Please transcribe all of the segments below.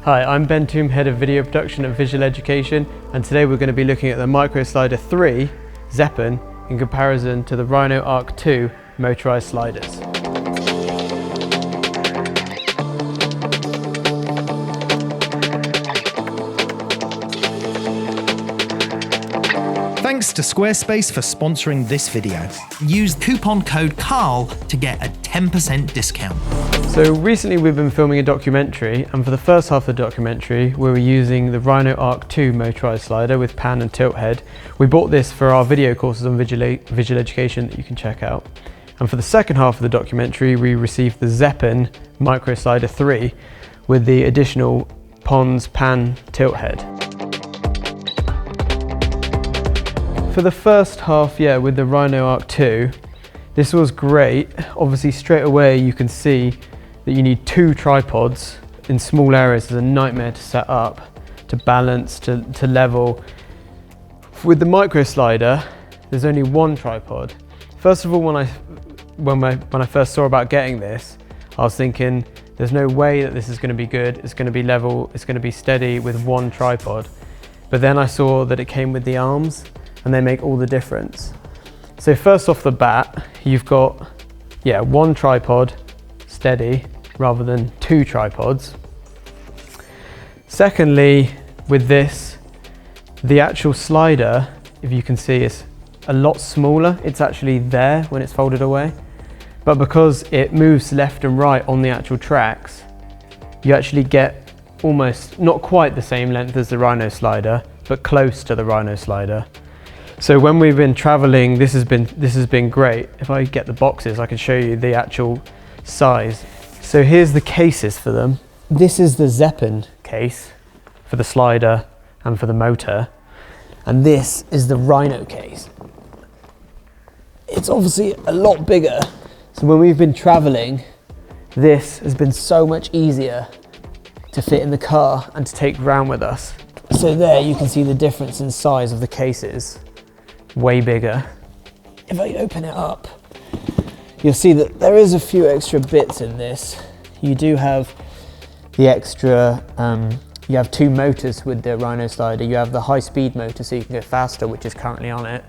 Hi, I'm Ben Thoume, Head of Video Production at Visual Education, and today we're going to be looking at the Micro Slider 3 Zeapon in comparison to the Rhino Arc II motorized sliders. Thanks to Squarespace for sponsoring this video. Use coupon code CARL to get a 10% discount. So recently we've been filming a documentary, and for the first half of the documentary we were using the Rhino Arc II motorized slider with pan and tilt head. We bought this for our video courses on visual education that you can check out. And for the second half of the documentary we received the Zeapon Micro Slider 3 with the additional PONS pan tilt head. For the first half, with the Rhino Arc II, this was great. Obviously straight away you can see that you need two tripods in small areas. It's a nightmare to set up, to balance, to level. With the micro slider, there's only one tripod. First of all, when I first saw about getting this, I was thinking, there's no way that this is going to be good, it's going to be level, it's going to be steady with one tripod. But then I saw that it came with the arms, and they make all the difference. So first off the bat, you've got one tripod steady rather than two tripods. Secondly, with this, the actual slider, if you can see, is a lot smaller. It's actually there when it's folded away, but because it moves left and right on the actual tracks, you actually get almost not quite the same length as the Rhino slider, but close to the Rhino slider. So when we've been traveling, this has been great. If I get the boxes, I can show you the actual size. So here's the cases for them. This is the Zeapon case for the slider and for the motor. And this is the Rhino case. It's obviously a lot bigger. So when we've been traveling, this has been so much easier to fit in the car and to take around with us. So there you can see the difference in size of the cases. Way bigger. If I open it up, you'll see that there is a few extra bits in this. You do have the extra, you have two motors with the Rhino slider. You have the high speed motor so you can go faster, which is currently on it.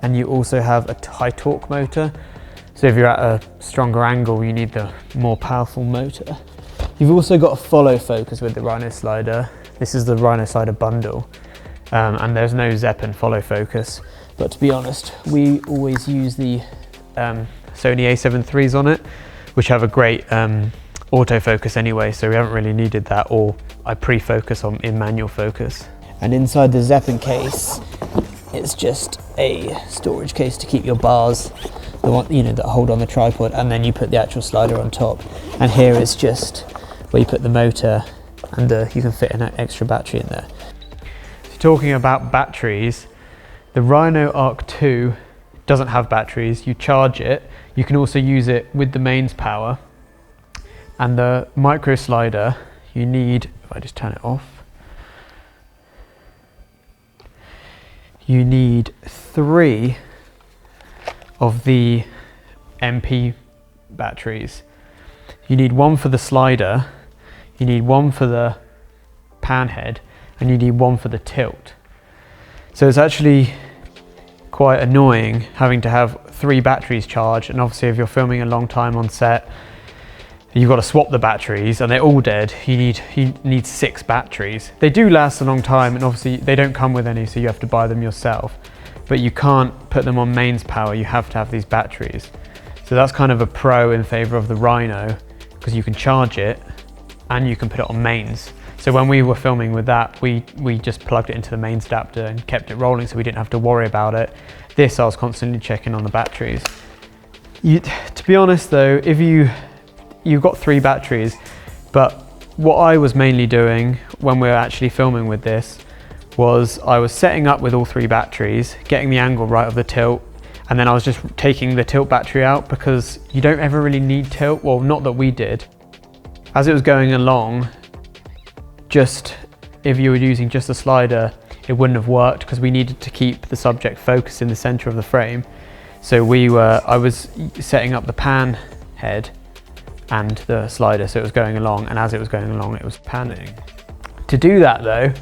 And you also have a high torque motor. So if you're at a stronger angle, you need the more powerful motor. You've also got a follow focus with the Rhino slider. This is the Rhino slider bundle. And there's no Zeapon follow focus. But to be honest, we always use the Sony A7 IIIs on it, which have a great autofocus anyway, so we haven't really needed that, or I pre-focus in manual focus. And inside the Zeapon case, it's just a storage case to keep your bars, the one that hold on the tripod, and then you put the actual slider on top. And here is just where you put the motor, and you can fit an extra battery in there. So talking about batteries, the Rhino Arc II doesn't have batteries. You charge it. You can also use it with the mains power. And the micro slider, you need, if I just turn it off, you need 3 of the MP batteries. You need one for the slider, you need one for the pan head, and you need one for the tilt. So it's actually quite annoying having to have 3 batteries charged, and obviously if you're filming a long time on set, you've got to swap the batteries and they're all dead. You need 6 batteries. They do last a long time, and obviously they don't come with any, so you have to buy them yourself. But you can't put them on mains power, you have to have these batteries. So that's kind of a pro in favor of the Rhino, because you can charge it and you can put it on mains. So when we were filming with that, we just plugged it into the mains adapter and kept it rolling, so we didn't have to worry about it. This, I was constantly checking on the batteries. To be honest though, if you've got 3 batteries, but what I was mainly doing when we were actually filming with this was I was setting up with all 3 batteries, getting the angle right of the tilt, and then I was just taking the tilt battery out, because you don't ever really need tilt. Well, not that we did. As it was going along, if you were using just a slider, it wouldn't have worked, because we needed to keep the subject focused in the center of the frame. So I was setting up the pan head and the slider, so it was going along, and as it was going along it was panning. To do that though,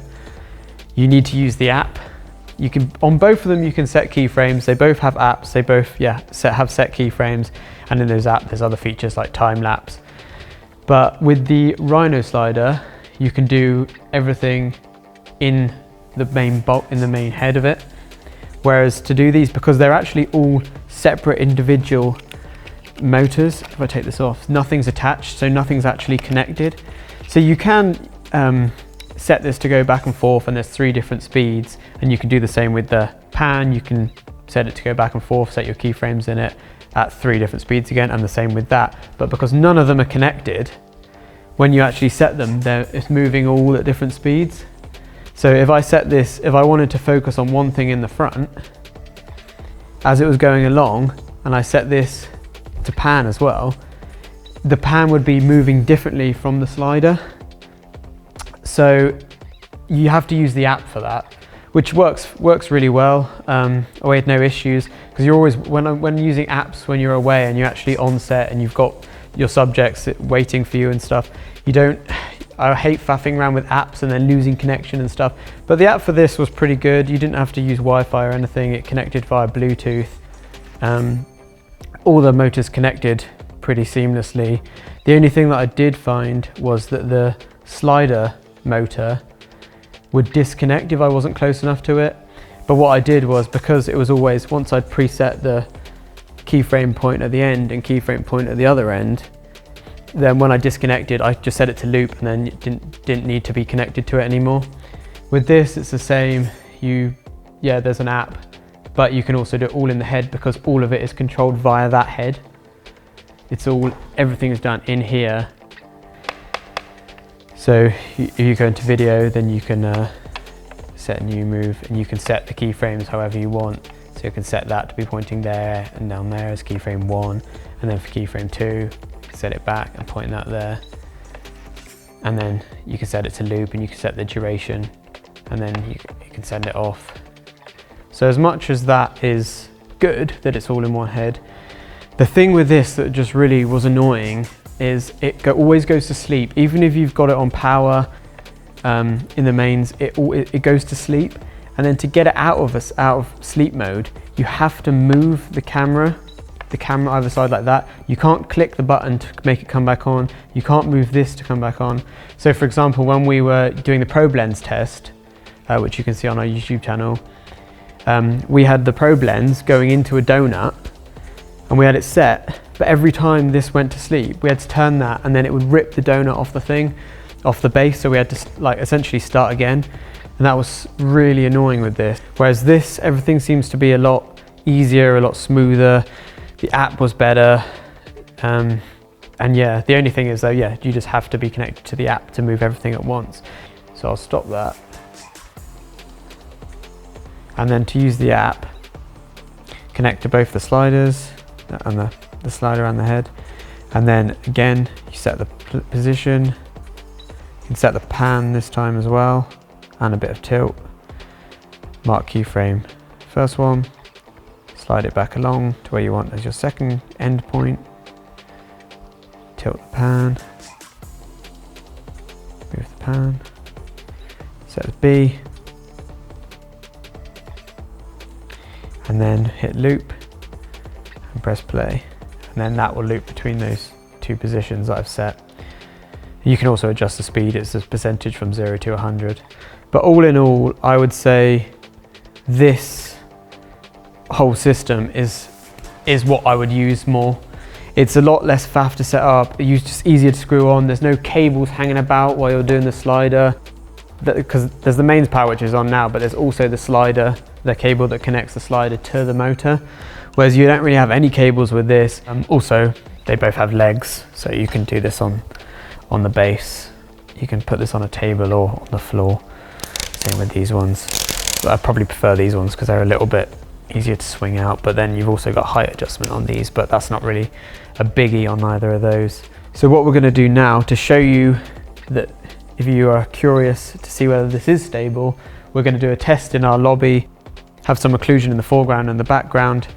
you need to use the app. You can, on both of them, you can set keyframes. They both have apps. They both, have set keyframes. And in those apps, there's other features like time lapse. But with the Rhino slider, you can do everything in the main bolt, in the main head of it. Whereas to do these, because they're actually all separate individual motors, if I take this off, nothing's attached, so nothing's actually connected. So you can set this to go back and forth, and there's 3 different speeds, and you can do the same with the pan. You can set it to go back and forth, set your keyframes in it at 3 different speeds again, and the same with that. But because none of them are connected, when you actually set them, it's moving all at different speeds. So if I set this, if I wanted to focus on one thing in the front, as it was going along, and I set this to pan as well, the pan would be moving differently from the slider. So you have to use the app for that, which works really well. I had no issues, because you're always, when using apps, when you're away and you're actually on set and you've got your subjects waiting for you and stuff, I hate faffing around with apps and then losing connection and stuff. But the app for this was pretty good. You didn't have to use Wi-Fi or anything. It connected via Bluetooth. All the motors connected pretty seamlessly. The only thing that I did find was that the slider motor would disconnect if I wasn't close enough to it. But what I did was, because it was always, once I'd preset the keyframe point at the end and keyframe point at the other end, then when I disconnected, I just set it to loop, and then it didn't need to be connected to it anymore. With this, it's the same. There's an app, but you can also do it all in the head, because all of it is controlled via that head. Everything is done in here. So if you go into video, then you can set a new move, and you can set the keyframes however you want. So you can set that to be pointing there and down there as keyframe 1, and then for keyframe 2, you can set it back and point that there. And then you can set it to loop, and you can set the duration, and then you can send it off. So as much as that is good, that it's all in one head, the thing with this that just really was annoying is it always goes to sleep. Even if you've got it on power in the mains, it goes to sleep. And then to get it out of sleep mode, you have to move the camera either side like that. You can't click the button to make it come back on. You can't move this to come back on. So for example, when we were doing the probe lens test, which you can see on our YouTube channel, we had the probe lens going into a donut, and we had it set, but every time this went to sleep, we had to turn that, and then it would rip the donut off the base, so we had to essentially start again. And that was really annoying with this. Whereas this, everything seems to be a lot easier, a lot smoother. The app was better. And yeah, the only thing is though, you just have to be connected to the app to move everything at once. So I'll stop that. And then to use the app, connect to both the sliders and the slider and the head. And then again, you set the position. You can set the pan this time as well, and a bit of tilt. Mark keyframe, first one, slide it back along to where you want as your second end point. Tilt the pan, move the pan, set as B, and then hit loop and press play. And then that will loop between those 2 positions that I've set. You can also adjust the speed. It's a percentage from 0 to 100. But all in all, I would say this whole system is what I would use more. It's a lot less faff to set up. It's just easier to screw on. There's no cables hanging about while you're doing the slider, because there's the mains power which is on now, but there's also the slider, the cable that connects the slider to the motor. Whereas you don't really have any cables with this. Also, they both have legs, so you can do this on the base. You can put this on a table or on the floor. Same with these ones. But I probably prefer these ones because they're a little bit easier to swing out, but then you've also got height adjustment on these, but that's not really a biggie on either of those. So what we're going to do now to show you that if you are curious to see whether this is stable, we're going to do a test in our lobby, have some occlusion in the foreground and the background,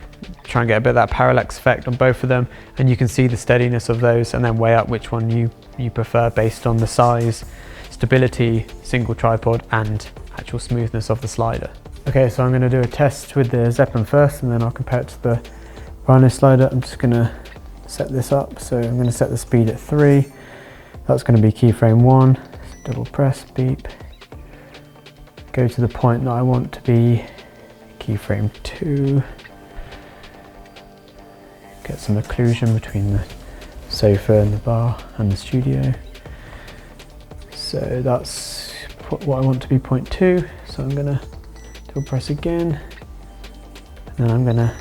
try and get a bit of that parallax effect on both of them, and you can see the steadiness of those and then weigh up which one you prefer based on the size, stability, single tripod and actual smoothness of the slider. Okay, so I'm going to do a test with the Zeapon first, and then I'll compare it to the Rhino slider. I'm just going to set this up. So I'm going to set the speed at 3. That's going to be keyframe 1. So double press, beep. Go to the point that I want to be keyframe 2. Get some occlusion between the sofa and the bar and the studio. So that's what I want to be point 2. So I'm going to double press again, and then I'm going to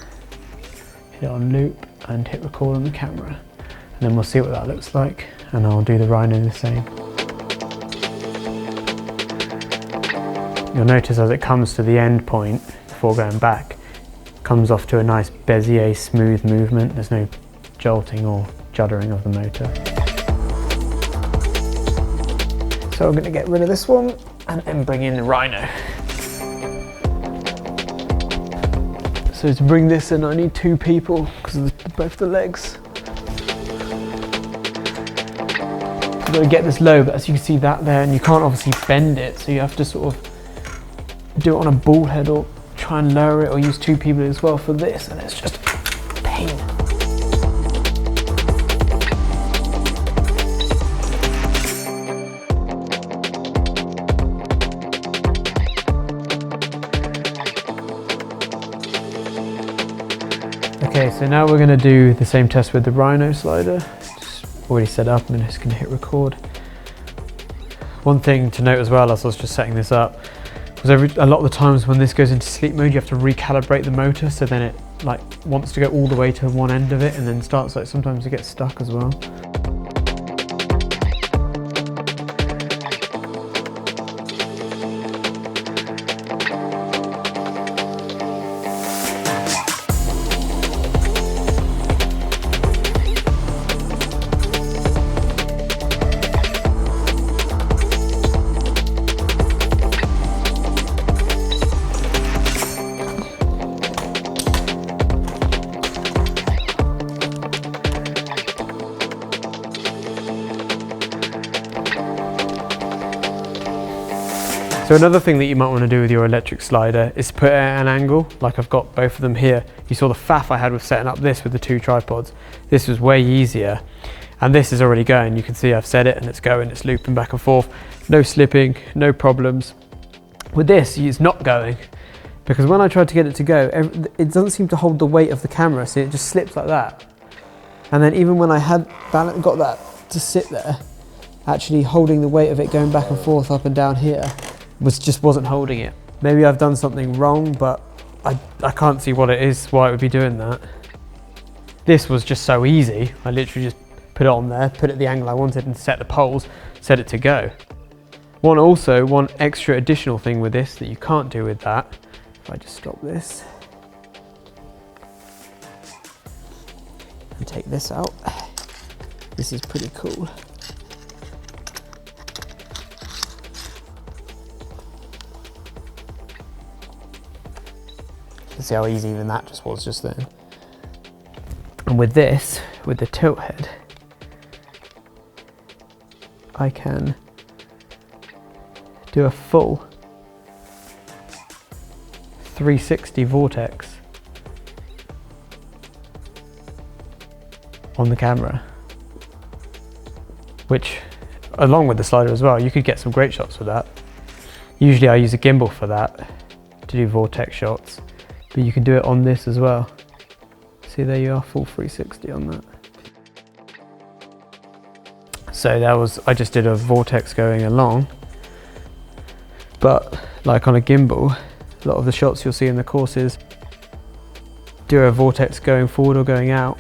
hit it on loop and hit record on the camera, and then we'll see what that looks like, and I'll do the Rhino the same. You'll notice as it comes to the end point before going back, it comes off to a nice Bezier smooth movement. There's no jolting or juddering of the motor. So I'm going to get rid of this one and then bring in the Rhino. So to bring this in I need 2 people because of both the legs. I've got to get this low, but as you can see that there, and you can't obviously bend it, so you have to sort of do it on a ball head or try and lower it, or use 2 people as well for this, and it's just pain. Okay, so now we're going to do the same test with the Rhino slider. Just already set up, and I'm just going to hit record. One thing to note as well, as I was just setting this up, was a lot of the times when this goes into sleep mode, you have to recalibrate the motor, so then it like wants to go all the way to one end of it and then starts, like sometimes it gets stuck as well. So another thing that you might want to do with your electric slider is put it at an angle, like I've got both of them here. You saw the faff I had with setting up this with the 2 tripods. This was way easier, and this is already going. You can see I've set it and it's going, it's looping back and forth. No slipping, no problems. With this, it's not going, because when I tried to get it to go, it doesn't seem to hold the weight of the camera, so it just slips like that. And then even when I had got that to sit there, actually holding the weight of it going back and forth up and down here, just wasn't holding it. Maybe I've done something wrong, but I can't see what it is, why it would be doing that. This was just so easy. I literally just put it on there, put it the angle I wanted and set the poles, set it to go. One extra additional thing with this that you can't do with that, if I just stop this and take this out, this is pretty cool. See how easy even that just was just then. And with this, with the tilt head, I can do a full 360 vortex on the camera, which along with the slider as well, you could get some great shots with that. Usually I use a gimbal for that to do vortex shots, but you can do it on this as well. See, there you are, full 360 on that. So I just did a vortex going along, but like on a gimbal, a lot of the shots you'll see in the courses do a vortex going forward or going out.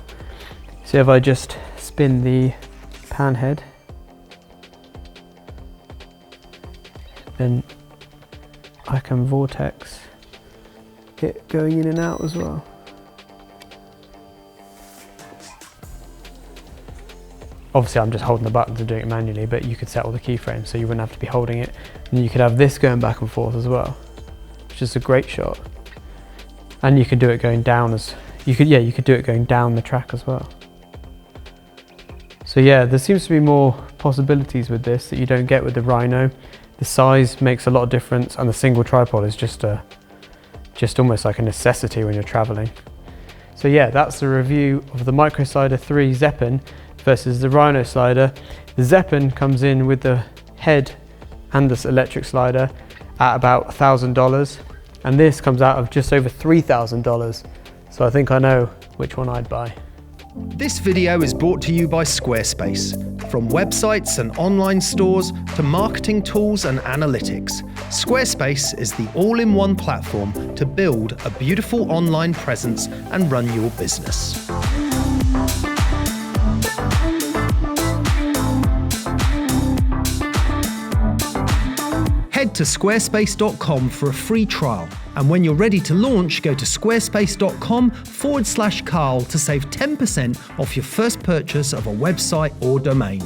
So if I just spin the pan head, then I can vortex it going in and out as well. Obviously I'm just holding the buttons and doing it manually, but you could set all the keyframes so you wouldn't have to be holding it. And you could have this going back and forth as well, which is a great shot. And you could do it going down you could do it going down the track as well. So yeah, there seems to be more possibilities with this that you don't get with the Rhino. The size makes a lot of difference, and the single tripod is just almost like a necessity when you're traveling. So yeah, that's the review of the Micro Slider 3 Zeapon versus the Rhino slider. The Zeapon comes in with the head and this electric slider at about $1,000, and this comes out of just over $3,000. So I think I know which one I'd buy. This video is brought to you by Squarespace. From websites and online stores to marketing tools and analytics, Squarespace is the all-in-one platform to build a beautiful online presence and run your business. Head to squarespace.com for a free trial. And when you're ready to launch, go to squarespace.com/Carl to save 10% off your first purchase of a website or domain.